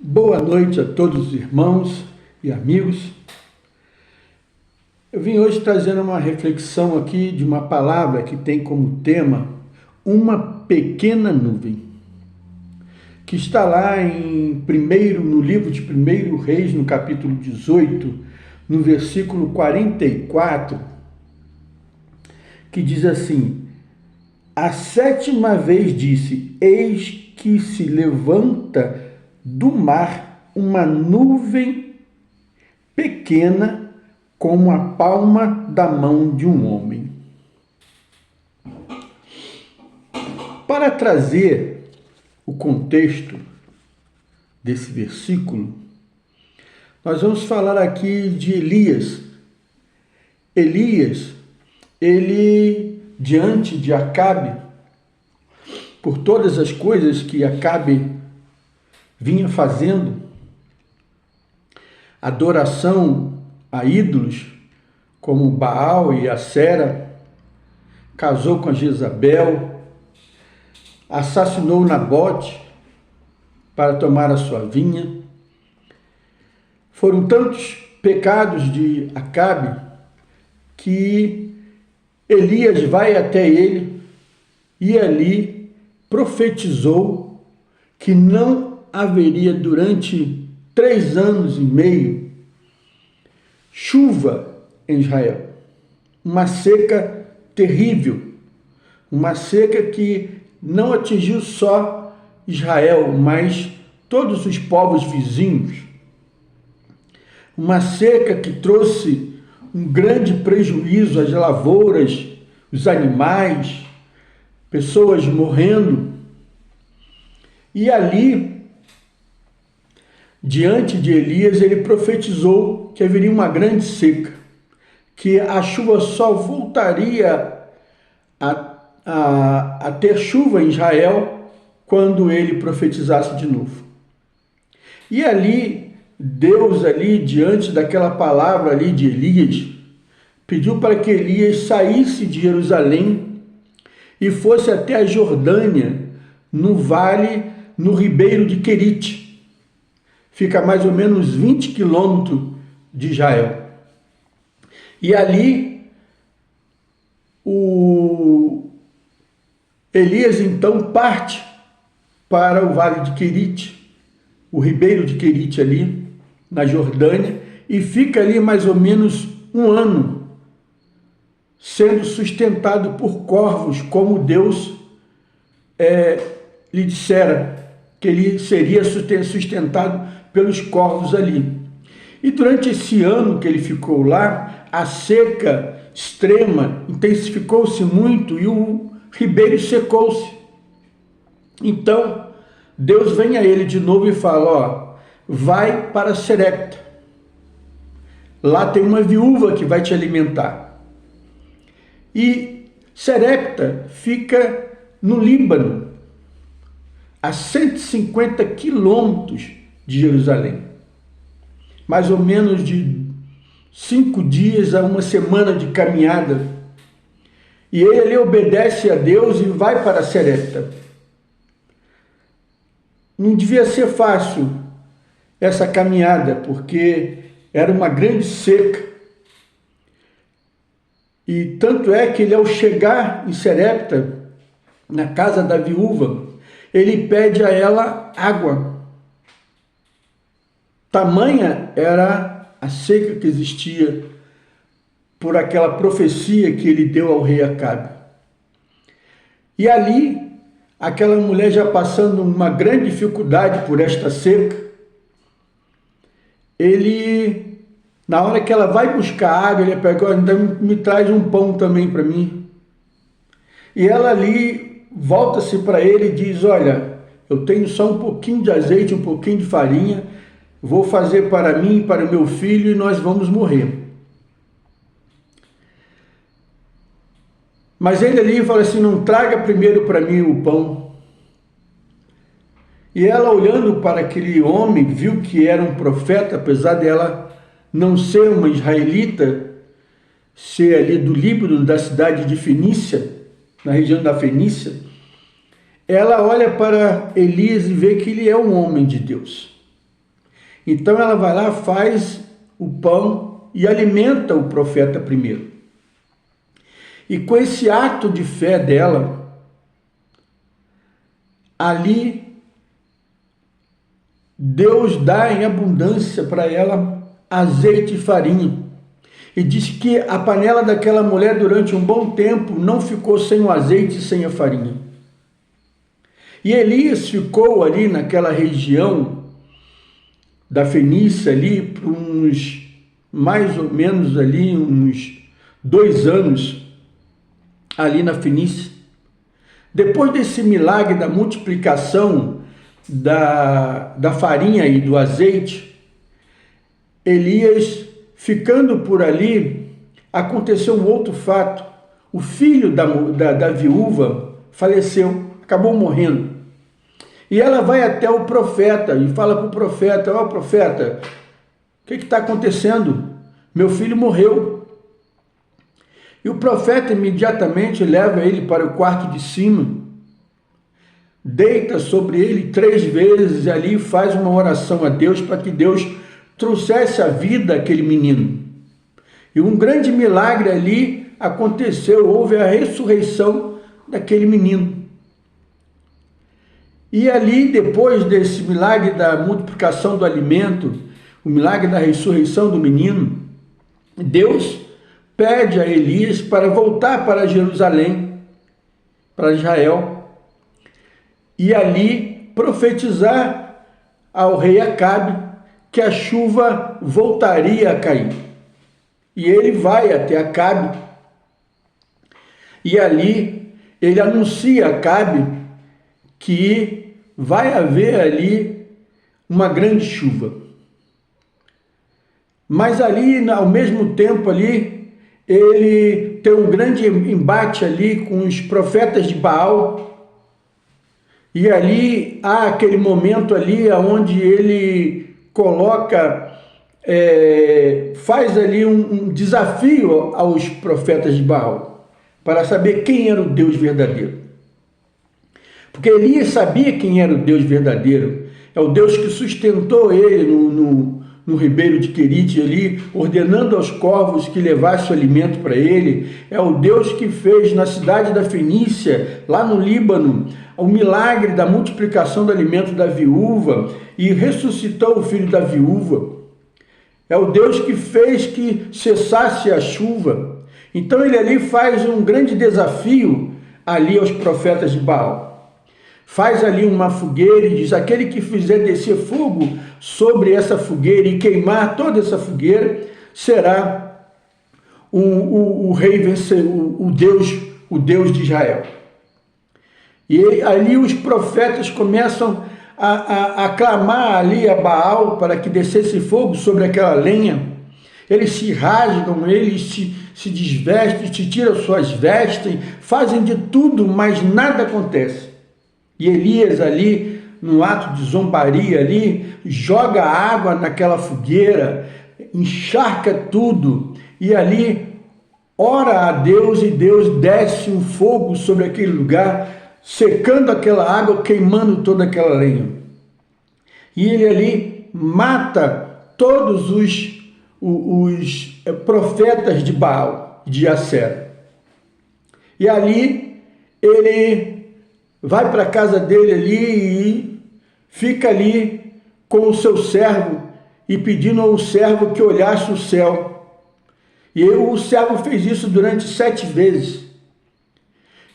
Boa noite a todos os irmãos e amigos. Eu vim hoje trazendo uma reflexão aqui de uma palavra que tem como tema uma pequena nuvem, que está lá no livro de 1 Reis, no capítulo 18, no versículo 44, que diz assim: a sétima vez disse: eis que se levanta do mar uma nuvem pequena como a palma da mão de um homem. Para trazer o contexto desse versículo, nós vamos falar aqui de Elias. Elias, ele, diante de Acabe, por todas as coisas que Acabe vinha fazendo, adoração a ídolos como Baal e Acera, casou com a Jezabel, assassinou Nabote para tomar a sua vinha. Foram tantos pecados de Acabe que Elias vai até ele e ali profetizou que não haveria durante 3 anos e meio chuva em Israel. Uma seca terrível, uma seca que não atingiu só Israel, mas todos os povos vizinhos. Uma seca que trouxe um grande prejuízo às lavouras, os animais, pessoas morrendo. E ali, diante de Elias, ele profetizou que haveria uma grande seca, que a chuva só voltaria a ter chuva em Israel quando ele profetizasse de novo. E ali, Deus ali, diante daquela palavra ali de Elias, pediu para que Elias saísse de Jerusalém e fosse até a Jordânia, no vale, no ribeiro de Querite. Fica a mais ou menos 20 quilômetros de Israel. E ali, o Elias então parte para o vale de Querite, o ribeiro de Querite ali, na Jordânia, e fica ali mais ou menos 1 ano, sendo sustentado por corvos, como Deus lhe dissera, que ele seria sustentado pelos corvos ali. E durante esse ano que ele ficou lá, a seca extrema intensificou-se muito e o ribeiro secou-se. Então, Deus vem a ele de novo e fala: vai para Serepta. Lá tem uma viúva que vai te alimentar. E Serepta fica no Líbano, a 150 quilômetros de Jerusalém. Mais ou menos de 5 dias a 1 semana de caminhada. E ele obedece a Deus e vai para Serepta. Não devia ser fácil essa caminhada, porque era uma grande seca. E tanto é que ele, ao chegar em Serepta, na casa da viúva, ele pede a ela água. Tamanha era a seca que existia por aquela profecia que ele deu ao rei Acabe. E ali, aquela mulher já passando uma grande dificuldade por esta seca, ele, na hora que ela vai buscar água, ele pega: então me traz um pão também para mim. E ela ali volta-se para ele e diz: olha, eu tenho só um pouquinho de azeite, um pouquinho de farinha, vou fazer para mim e para o meu filho e nós vamos morrer. Mas ele ali fala assim: não traga primeiro para mim o pão. E ela, olhando para aquele homem, viu que era um profeta, apesar dela não ser uma israelita, ser ali do Líbano, da cidade de Fenícia, na região da Fenícia. Ela olha para Elias e vê que ele é um homem de Deus. Então ela vai lá, faz o pão e alimenta o profeta primeiro. E com esse ato de fé dela, ali Deus dá em abundância para ela azeite e farinha. E diz que a panela daquela mulher durante um bom tempo não ficou sem o azeite e sem a farinha. E Elias ficou ali naquela região da Fenícia ali por uns, mais ou menos ali, uns 2 anos ali na Fenícia. Depois desse milagre da multiplicação da farinha e do azeite, Elias, ficando por ali, aconteceu um outro fato. O filho da viúva faleceu, acabou morrendo. E ela vai até o profeta e fala para o profeta: ó, profeta, o que está acontecendo? Meu filho morreu. E o profeta imediatamente leva ele para o quarto de cima, deita sobre ele 3 vezes e ali faz uma oração a Deus para que Deus trouxesse a vida àquele menino. E um grande milagre ali aconteceu, houve a ressurreição daquele menino. E ali, depois desse milagre da multiplicação do alimento, o milagre da ressurreição do menino, Deus pede a Elias para voltar para Jerusalém, para Israel, e ali profetizar ao rei Acabe que a chuva voltaria a cair. E ele vai até Acabe, e ali ele anuncia a Acabe que vai haver ali uma grande chuva. Mas ali, ao mesmo tempo ali, ele tem um grande embate ali com os profetas de Baal, e ali há aquele momento ali onde ele coloca, faz ali um desafio aos profetas de Baal, para saber quem era o Deus verdadeiro. Porque Elias sabia quem era o Deus verdadeiro. É o Deus que sustentou ele no ribeiro de Querite ali, ordenando aos corvos que levassem o alimento para ele. É o Deus que fez na cidade da Fenícia, lá no Líbano, o milagre da multiplicação do alimento da viúva e ressuscitou o filho da viúva. É o Deus que fez que cessasse a chuva. Então ele ali faz um grande desafio ali aos profetas de Baal. Faz ali uma fogueira e diz: aquele que fizer descer fogo sobre essa fogueira e queimar toda essa fogueira, será o rei vencedor, o Deus de Israel. E ali os profetas começam a clamar ali a Baal para que descesse fogo sobre aquela lenha. Eles se rasgam, eles se desvestem, se tiram suas vestes, fazem de tudo, mas nada acontece. E Elias ali, no ato de zombaria ali, joga água naquela fogueira, encharca tudo, e ali ora a Deus, e Deus desce um fogo sobre aquele lugar, secando aquela água, queimando toda aquela lenha. E ele ali mata todos os profetas de Baal, de Acera. E ali ele vai para a casa dele ali e fica ali com o seu servo e pedindo ao servo que olhasse o céu. E o servo fez isso durante 7 vezes.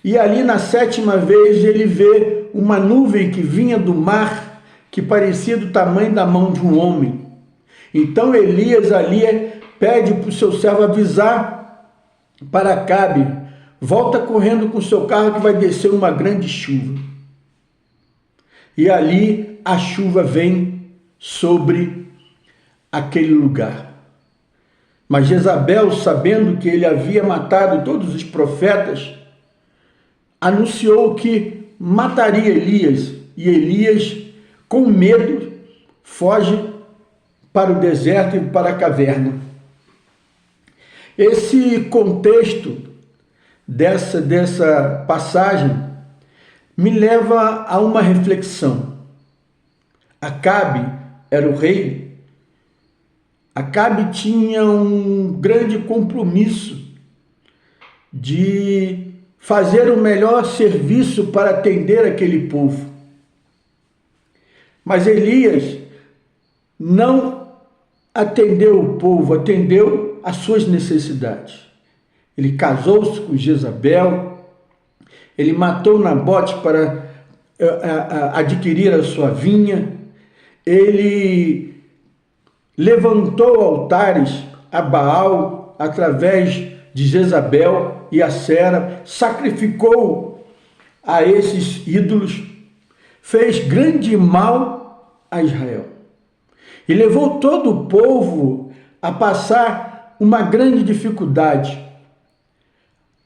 E ali na 7ª vez ele vê uma nuvem que vinha do mar, que parecia do tamanho da mão de um homem. Então Elias ali pede para o seu servo avisar para Acabe: volta correndo com o seu carro que vai descer uma grande chuva. E ali a chuva vem sobre aquele lugar. Mas Jezabel, sabendo que ele havia matado todos os profetas, anunciou que mataria Elias. E Elias, com medo, foge para o deserto e para a caverna. Esse contexto dessa passagem me leva a uma reflexão. Acabe era o rei Acabe tinha um grande compromisso de fazer o melhor serviço para atender aquele povo. Mas Elias não atendeu o povo, atendeu às suas necessidades. Ele casou-se com Jezabel, ele matou Nabote para adquirir a sua vinha, ele levantou altares a Baal através de Jezabel e a Sera, sacrificou a esses ídolos, fez grande mal a Israel e levou todo o povo a passar uma grande dificuldade,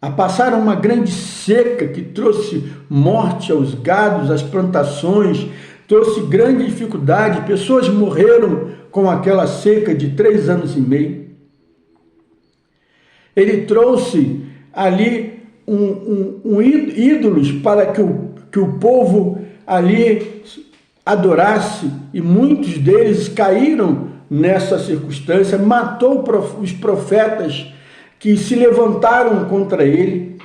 a passar uma grande seca que trouxe morte aos gados, às plantações, trouxe grande dificuldade, pessoas morreram com aquela seca de 3 anos e meio. Ele trouxe ali ídolos para que o povo ali adorasse, e muitos deles caíram nessa circunstância, matou os profetas que se levantaram contra ele.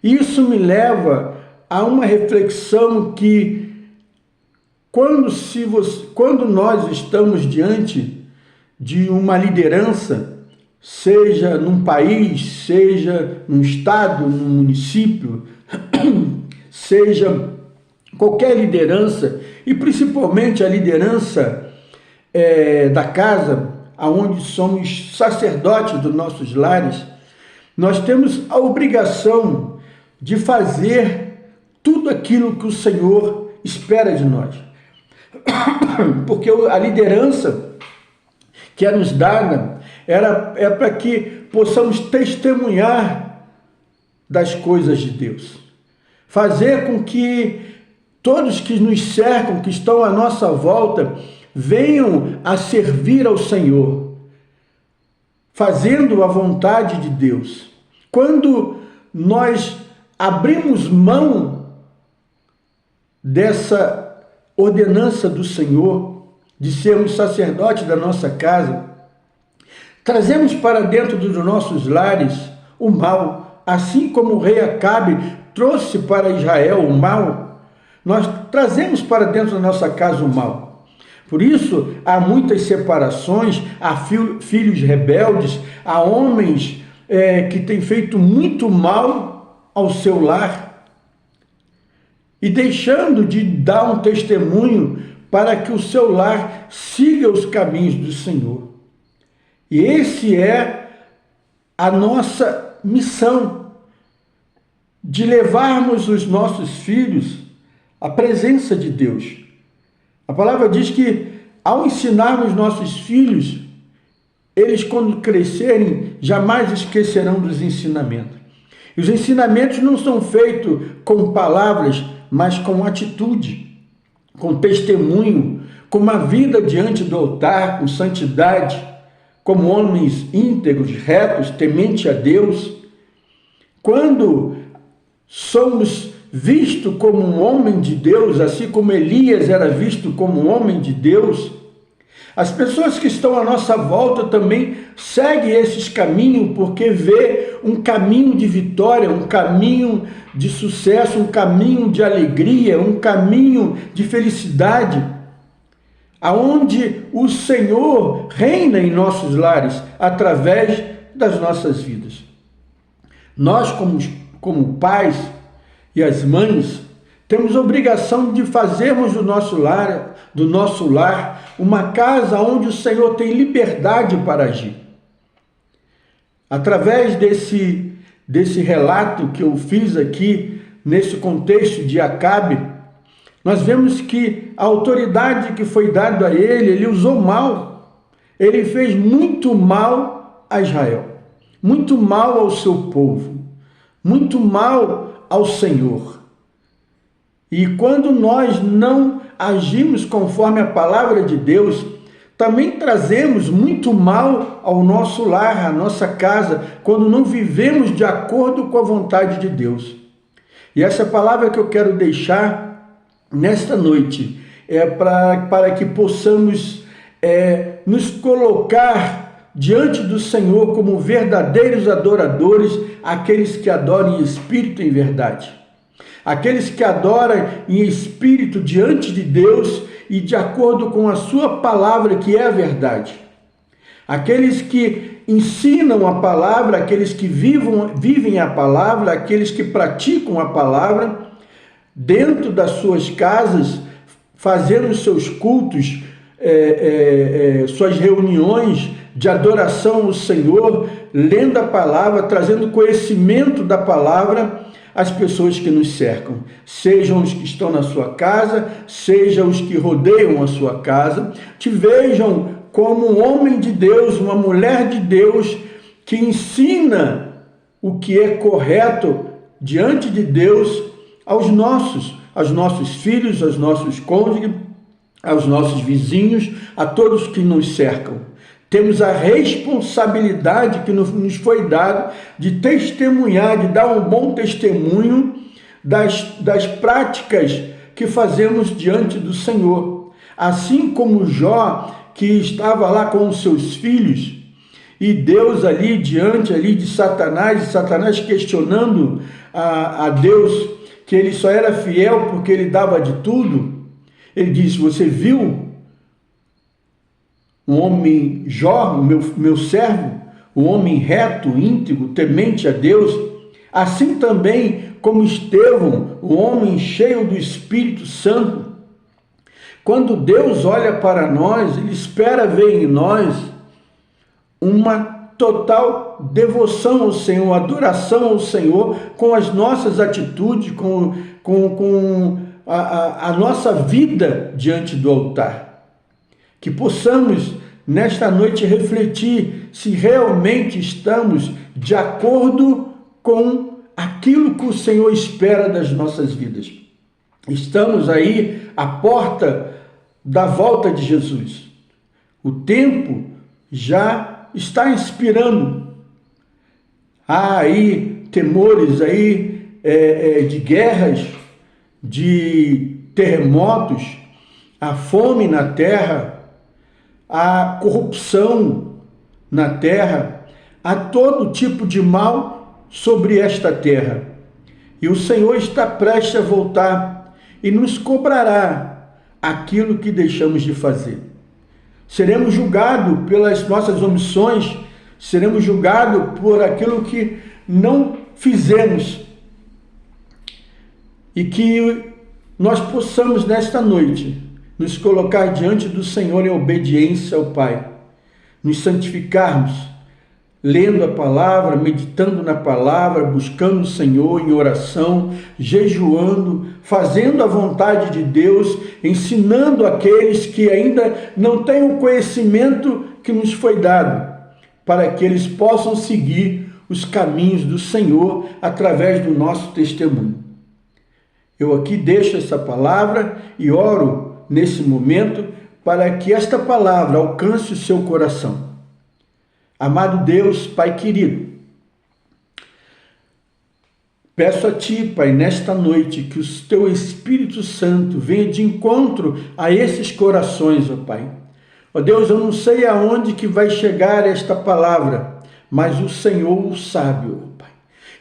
Isso me leva a uma reflexão que quando nós estamos diante de uma liderança, seja num país, seja num estado, num município, seja qualquer liderança, e principalmente a liderança da casa, aonde somos sacerdotes dos nossos lares, nós temos a obrigação de fazer tudo aquilo que o Senhor espera de nós. Porque a liderança que é nos dada é para que possamos testemunhar das coisas de Deus, fazer com que todos que nos cercam, que estão à nossa volta, venham a servir ao Senhor, fazendo a vontade de Deus. Quando nós abrimos mão dessa ordenança do Senhor, de sermos sacerdotes da nossa casa, trazemos para dentro dos nossos lares o mal, assim como o rei Acabe trouxe para Israel o mal, nós trazemos para dentro da nossa casa o mal. Por isso, há muitas separações, há filhos rebeldes, há homens que têm feito muito mal ao seu lar, e deixando de dar um testemunho para que o seu lar siga os caminhos do Senhor. E esse é a nossa missão, de levarmos os nossos filhos à presença de Deus. A palavra diz que, ao ensinarmos nossos filhos, eles, quando crescerem, jamais esquecerão dos ensinamentos. E os ensinamentos não são feitos com palavras, mas com atitude, com testemunho, com uma vida diante do altar, com santidade, como homens íntegros, retos, temente a Deus. Quando somos vistos como um homem de Deus, assim como Elias era visto como um homem de Deus, as pessoas que estão à nossa volta também seguem esses caminhos, porque vê um caminho de vitória, um caminho de sucesso, um caminho de alegria, um caminho de felicidade, aonde o Senhor reina em nossos lares, através das nossas vidas. Nós, como pais e as mães, temos obrigação de fazermos do nosso lar uma casa onde o Senhor tem liberdade para agir. Através desse relato que eu fiz aqui, nesse contexto de Acabe, nós vemos que a autoridade que foi dada a ele usou mal. Ele fez muito mal a Israel, muito mal ao seu povo, muito mal ao Senhor. E quando nós não agimos conforme a palavra de Deus, também trazemos muito mal ao nosso lar, à nossa casa, quando não vivemos de acordo com a vontade de Deus. E essa palavra que eu quero deixar nesta noite é para que possamos nos colocar diante do Senhor como verdadeiros adoradores, aqueles que adoram em espírito e em verdade. Aqueles que adoram em espírito diante de Deus e de acordo com a sua palavra, que é a verdade. Aqueles que ensinam a palavra, aqueles que vivem a palavra, aqueles que praticam a palavra dentro das suas casas, fazendo os seus cultos, suas reuniões de adoração ao Senhor, lendo a palavra, trazendo conhecimento da palavra às pessoas que nos cercam, sejam os que estão na sua casa, sejam os que rodeiam a sua casa, te vejam como um homem de Deus, uma mulher de Deus, que ensina o que é correto diante de Deus aos nossos filhos, aos nossos cônjuges, aos nossos vizinhos, a todos que nos cercam. Temos a responsabilidade que nos foi dada de testemunhar, de dar um bom testemunho das práticas que fazemos diante do Senhor. Assim como Jó, que estava lá com os seus filhos, e Deus ali diante de Satanás, e Satanás questionando a Deus que ele só era fiel porque ele dava de tudo. Ele disse: você viu um homem Jó, o meu servo, um homem reto, íntegro, temente a Deus? Assim também como Estevão, o homem cheio do Espírito Santo. Quando Deus olha para nós, Ele espera ver em nós uma total devoção ao Senhor, adoração ao Senhor, com as nossas atitudes, com a nossa vida diante do altar. Que possamos, nesta noite, refletir se realmente estamos de acordo com aquilo que o Senhor espera das nossas vidas. Estamos aí à porta da volta de Jesus. O tempo já está inspirando. Há aí temores aí, de guerras, de terremotos, a fome na terra, a corrupção na terra, há todo tipo de mal sobre esta terra. E o Senhor está prestes a voltar e nos cobrará aquilo que deixamos de fazer. Seremos julgados pelas nossas omissões, seremos julgados por aquilo que não fizemos. E que nós possamos, nesta noite, nos colocar diante do Senhor em obediência ao Pai, nos santificarmos, lendo a palavra, meditando na palavra, buscando o Senhor em oração, jejuando, fazendo a vontade de Deus, ensinando aqueles que ainda não têm o conhecimento que nos foi dado, para que eles possam seguir os caminhos do Senhor através do nosso testemunho. Eu aqui deixo essa palavra e oro nesse momento para que esta palavra alcance o seu coração. Amado Deus, Pai querido, peço a Ti, Pai, nesta noite, que o Teu Espírito Santo venha de encontro a esses corações, ó Pai. Ó Deus, eu não sei aonde que vai chegar esta palavra, mas o Senhor o sabe, ó Pai.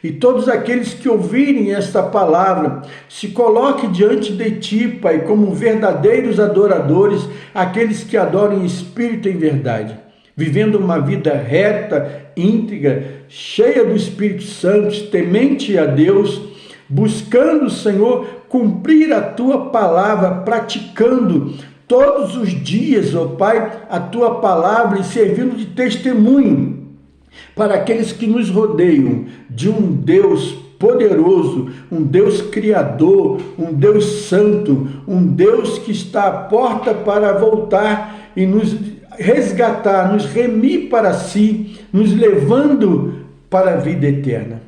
E todos aqueles que ouvirem esta palavra, se coloquem diante de Ti, Pai, como verdadeiros adoradores, aqueles que adoram em espírito e em verdade, vivendo uma vida reta, íntegra, cheia do Espírito Santo, temente a Deus, buscando, Senhor, cumprir a Tua palavra, praticando todos os dias, ó Pai, a Tua palavra e servindo de testemunho para aqueles que nos rodeiam de um Deus poderoso, um Deus criador, um Deus santo, um Deus que está à porta para voltar e nos resgatar, nos remir para si, nos levando para a vida eterna.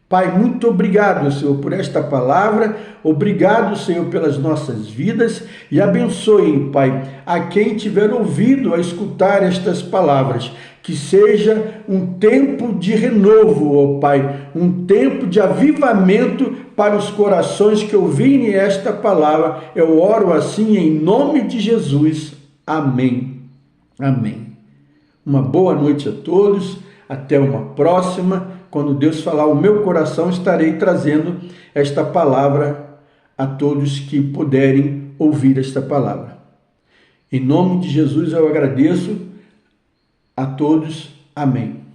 Pai, muito obrigado, Senhor, por esta palavra, obrigado, Senhor, pelas nossas vidas e abençoe, Pai, a quem tiver ouvido a escutar estas palavras, que seja um tempo de renovo, ó Pai, um tempo de avivamento para os corações que ouvirem esta palavra. Eu oro assim em nome de Jesus. Amém. Amém. Uma boa noite a todos, até uma próxima. Quando Deus falar o meu coração, estarei trazendo esta palavra a todos que puderem ouvir esta palavra. Em nome de Jesus eu agradeço a todos. Amém.